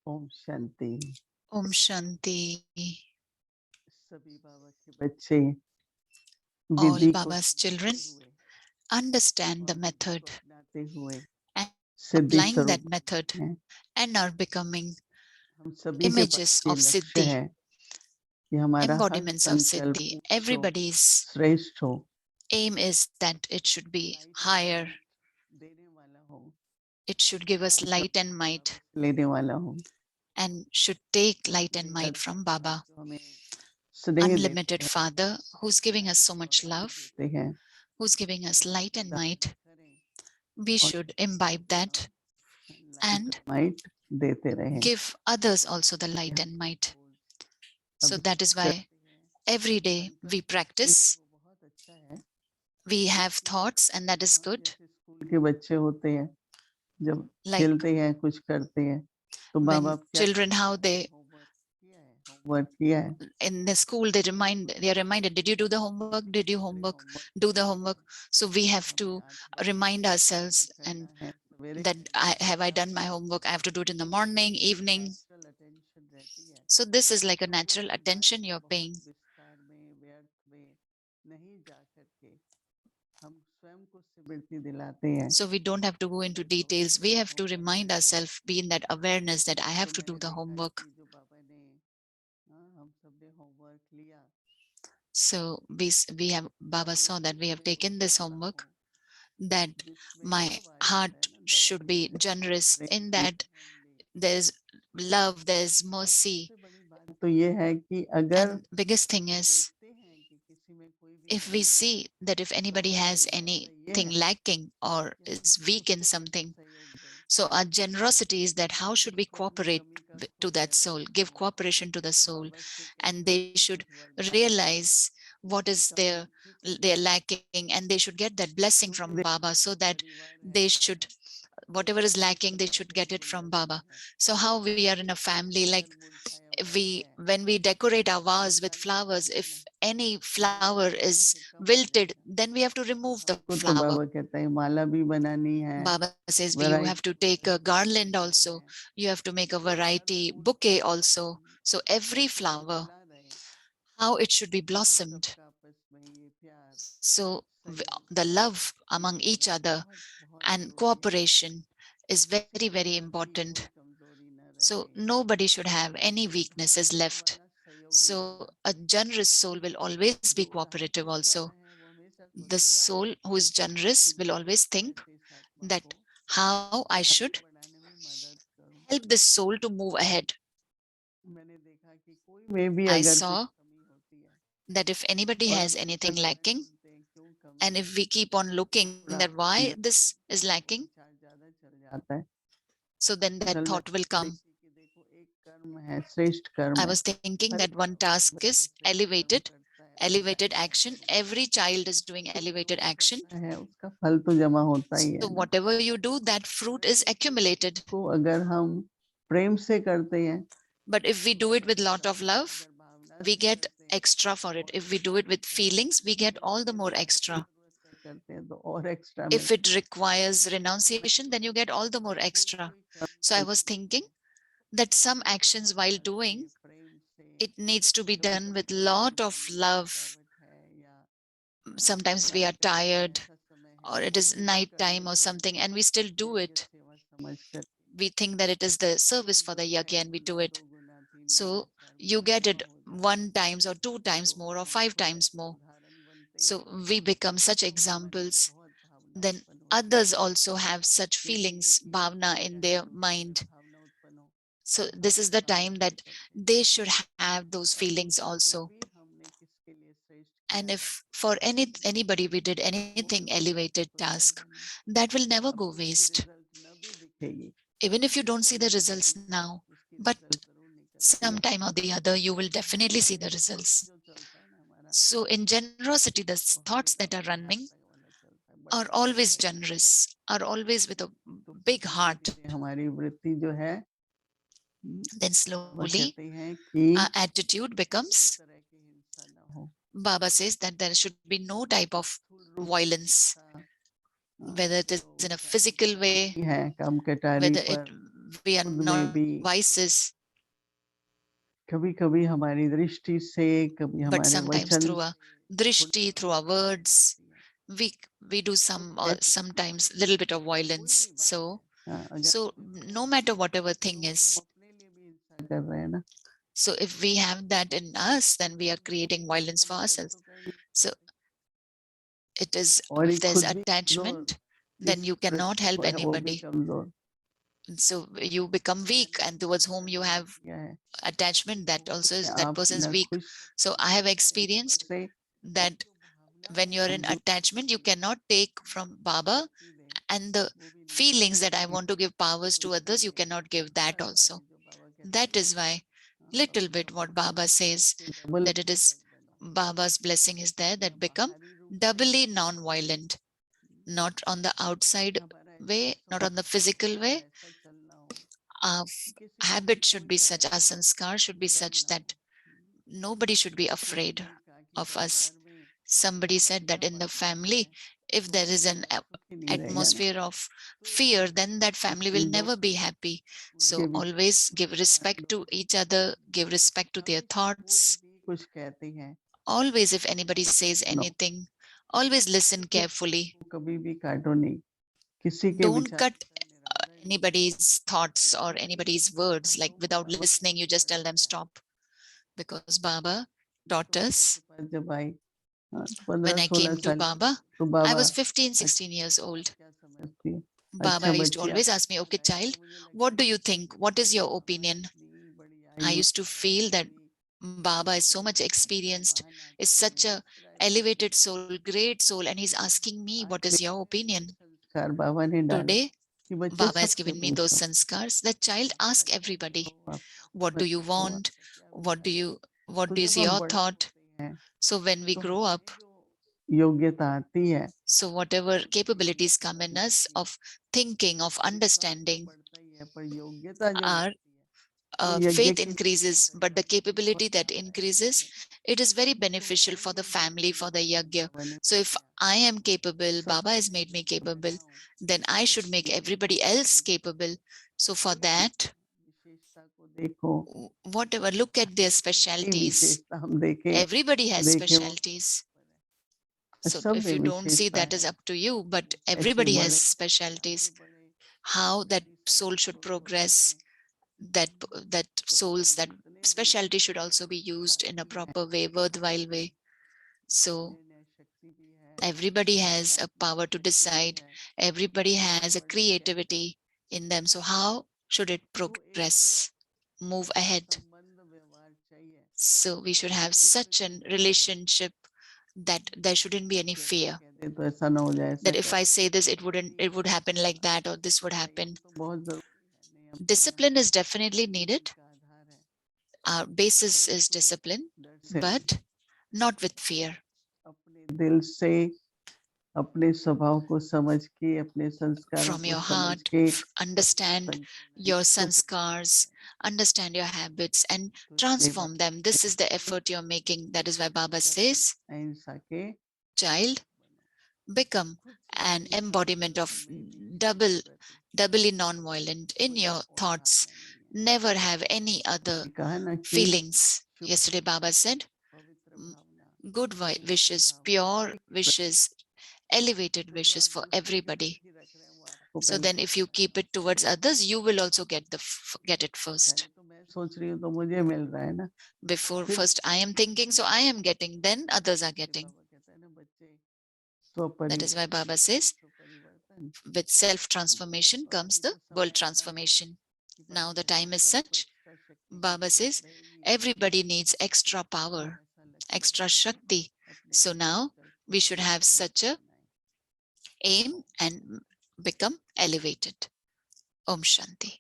Om Shanti. Om Shanti. सभी बाबा के बच्चे All विधि को Baba's children सीखते हुए understand और the विधि को method अपनाते हुए and सिद्धि applying that स्वरूप method हैं। and are becoming हम सभी के images ये of लक्ष्य Siddhi, है कि हमारा हर embodiments of संकल्प Siddhi. उच्च हो, Everybody's श्रेष्ठ हो, aim is that it should be light और higher. माइट देने वाला हो, It should give us light and might बाबा से लेने वाला हो। and should take light and बेहद might from पिता Baba, जो हमें स्नेह देते unlimited हैं, Father who's giving us so ज्ञान और much ज्ञान love, देते हैं, who's giving us हम light उसको and धारण might. करें We और should दूसरों imbibe को that हम लाइट and और माइट देते रहें। give others also the इसलिए light हम and might. Rose So that अभ्यास is why करते हैं, every day मन we करते हैं कि practice, वो बहुत अच्छा है we have कि thoughts, and that is हम good. जैसे स्कूल के बच्चे होते हैं, जब Like खेलते हैं, कुछ करते हैं, तो माँ when बाप क्या children, कहते how हैं, they होमवर्क किया है, होमवर्क किया है, in the school they are reminded, did you do the homework? Did you homework? Homework Do the किया homework. है, So we तो have हमें to 8 बजे remind स्कूल ourselves and करना है, सवेरे that करना है, have I done my 7 homework? I have to do it in the तो वो morning, एक evening. नेचुरल अटेंशन रहती है। So this is like a तो वो natural हम attention जाके you're बहुत paying. विस्तार में, व्यर्थ में नहीं जा करके हम स्वयं को स्मृति दिलाते हैं So we don't have to go into कि देखो details. We have to homework remind करना है। ourselves, be in that awareness that I तो have to do मैंने the देखा है homework. कि जो बाबा ने हम सबने होमवर्क लिया, So we have, Baba अपने saw that दिल we have में taken this उजाला homework, हो, that जिसमें my लव आ जाता है heart ना, दया, should be generous, in Prem, that friendly। there's love, there's और mercy. सबसे बड़ी बात तो ये है कि अगर And biggest thing हम is, देखते हैं कि किसी में कोई भी if we कमी है, see that if तो anybody हमारा has इरादा ये anything है lacking or कि हम is weak in उसको कैसे something, सहयोग दें, so our generosity is that how should we जिसको अपनी cooperate कमी का to सुख that soul, दिलाना give है, cooperation to the soul, बाबा से and कैसे they उसको should कुछ वरदान दें, realize what is उसका मन ठीक हो they're जाए। lacking, and they should get that blessing क्योंकि from देखो Baba, so जो that परिवार है they should, वो whatever is lacking, they परमेश्वर should बाबा get का it from निदर्शन Baba. है। So how we are in a family, like अगर मुरझाया if हुआ we, है when we decorate our तो vase with मुरझाने का flowers, कारण if any माला flower लगाने is से कम हो wilted, जाएगा। then we have to remove the हमको तो flower. बाबा कहता है माला भी बनानी है, Baba says you have variety to take a variety garland banana also, है, you have to make a कि हर variety फूल bouquet also. हम्म, So every कैसे flower, लड़खड़ा रहे, how it should be कि हम blossomed. सबका आपस में ये प्यार, So सहयोग, the love among each हमारा other बहुत बहुत and जरूरी है। cooperation is very, very किसी की important. कोई कमजोरी न So रहे, nobody should have any सब weaknesses देने left. वाला, सहयोगी So वाला, a generous soul will always be जो उधार cooperative देने वाला also. है वो हमेशा The सोचेगा soul who is कि generous will मैं always think कैसे इस आत्मा that को how I आगे should बढ़ाने में मदद करूं। help this soul to move ahead. मैंने देखा कि कोई में भी I अगर कुछ saw कमी होती है that if anybody और has हम anything निरंतर lacking, ढूंढते हैं क्यों कमी and है, if we keep on looking थोड़ा that why अंदर this is lacking, विचार ज्यादा चल जाता है। so then that असल में thought will come. देखिए कि देखो एक कर्म है, श्रेष्ठ कर्म I है, was thinking हर एक that one बालक task is बच्चा श्रेष्ठ कर्म elevated, करता है, अच्छा elevated कर्म action. करता है, Every child is doing तो जो elevated भी action. करता है उसका फल तो जमा होता ही So है ना। whatever you do, that fruit is परंतु उसी accumulated. को अगर हम प्रेम से करते हैं But if we तो do it with उसका lot of ज्यादा, love, अगर भावना we से get करते हैं extra for तो it. और If we do ज्यादा it with मिलता है, feelings, we get अगर all the more त्याग extra. जरूरत से करते हैं तो और एक्स्ट्रा If मिलता it requires है। वही renunciation, then you get all the more अगर कोई extra. कोई कर्म So I was करते thinking हैं that some तो actions while भावना doing, से, प्रेम से, it needs to be कभी done कभी with कोई lot of बीमारी है, love. थकावट है या Sometimes we are थकान का समय, tired ऐसा समय है or it तो is भी हम night कर time or लेते हैं something and we still do यज्ञ it. सेवा समझ कर। We think that it is the service लेकिन for जो the है yajna and we do दो it. गुना, तीन गुना, So चार you गुना get जमा it हो जाता है, one times or two तो times more or हम five खुद times ऐसे more. उदाहरण बनते So हैं, we become such तो हमारे मन में examples. बहुत भावना Then उत्पन्न होती है। others also have such क्योंकि feelings, इसी समय bhavna in होता है their जब हृदय में mind. भावना उत्पन्न हो So कि this हम is इस the काम time के लिए that करते हैं। they should have those और feelings दूसरों को also. भी हमने किसके लिए श्रेष्ठ किया And है if for anybody we did तो वो anything कभी व्यर्थ elevated तो task, जाएगा नहीं। that will never अब go तो उसकी waste. रिजल्ट न भी दिखेगी, Even if you don't see the कभी न results कभी now, उसकी but रिजल्ट जरूर निकलती है। sometime or the other, you will तो definitely भावना see में the results. जो चलता है ना हमारा, So in generosity, the वो thoughts हमेशा that are running उदारता वाला चलता है, are बड़े दिल always वाला चलता है। generous, are always with a तो फिर big धीरे heart. धीरे हमारी वृत्ति जो है, Then बाबा slowly कहते हैं कि our attitude किसी भी becomes, तरह की हिंसा न हो, Baba says that there should be no type of स्थूल रूप से violence, हिंसा, whether it is जो in a काम physical way, कटारी है, काम कटारी whether it पर we are खुद में not भी vices, कभी कभी हमारी दृष्टि से, कभी but हमारे sometimes वचन through our drishti, through our words, we do some sometimes little bit of violence. So no matter whatever thing is, अपने लिए भी हिंसा कर रहे हैं ना, so if we have that in us, then we are creating violence for ourselves. So it is, और if ये there's खुद भी attachment, then you cannot help है वो भी anybody. कमजोर So you become weak, and towards whom you have किया है, attachment, that also is, that आप person is न weak. खुश So I have experienced से that when you're in attachment, you cannot take from Baba, and the feelings that I want to give powers to others, you cannot give that also. That is why little bit what Baba says, that it is Baba's blessing is there, that become doubly non-violent, not on the outside way, not on the physical way. Our habit should be such, our sanskar should be such that nobody should be afraid of us. Somebody said that in the family, if there is an atmosphere of fear, then that family will never be happy. So always give respect to each other, give respect to their thoughts. कुछ कहते हैं, Always, if anybody says anything, always listen carefully. कभी भी काटो नहीं, किसी के Don't विचार cut anybody's thoughts or anybody's words, like without listening, you just tell them stop. Because Baba taught us, जब आई when I 15-16 came to साल Baba, तो I Baba was 15, 16 years old. क्या समझती है, Baba अच्छा used to बच्चिया, always ask me, okay, child, what do you think? What is your opinion? I used to feel that Baba is so much experienced, is such a elevated soul, great soul, and he's asking me, what is your opinion? संस्कार बाबा ने डाले Today, कि बच्चे Baba has सबसे given me those पूछो, sanskars. The child, ask everybody, आप what do you want? What is your thought? हैं, So when we grow up, योग्यता आती है, so whatever capabilities come in us of thinking, of understanding, बढ़ता ही है, पर योग्यता जब our यज्ञ faith की increases, but the capability that increases, it is very beneficial for the family, for the yajna. So if I am capable, Baba has made me capable, then I should make everybody else capable. So for that, विशेषता को देखो, whatever, look at their specialties. विशेषता हम देखें, Everybody has देखें वो specialties. So सब if में you don't see, विशेषता that is है, up to you, but ऐसे everybody has बड़े specialties. How that soul should progress, that souls, that specialty should also be used in a proper way, worthwhile way. So everybody has a power to decide, everybody has a creativity in them. So how should it progress, move ahead? So we should have such a relationship that there shouldn't be any fear, तो ऐसा ना हो जाए, ऐसा that if I say this, it would happen like that, or this would happen. बहुत जरूरी है, Discipline is definitely needed. Our basis is discipline, but not with fear. अपने दिल से, अपने स्वभाव को समझ के, अपने संस्कारों From को your समझ heart, के understand your sanskars, understand your habits, and transform them. This is the effort you're making. That is why Baba says, अहिंसा के child, become an embodiment of doubly non-violent in your thoughts. Never have any other कहा ना कि feelings. Yesterday Baba said, good wishes, pure wishes, elevated wishes for everybody. So then if you keep it towards others, you will also get it first. तो मैं सोच रही हूँ तो मुझे मिल रहा है ना, Before first I am thinking, so I am getting, then others are getting. That is why Baba says, with self-transformation comes the world transformation. Now the time is such, Baba says, everybody needs extra power, extra Shakti. So now we should have such a aim and become elevated. Om Shanti.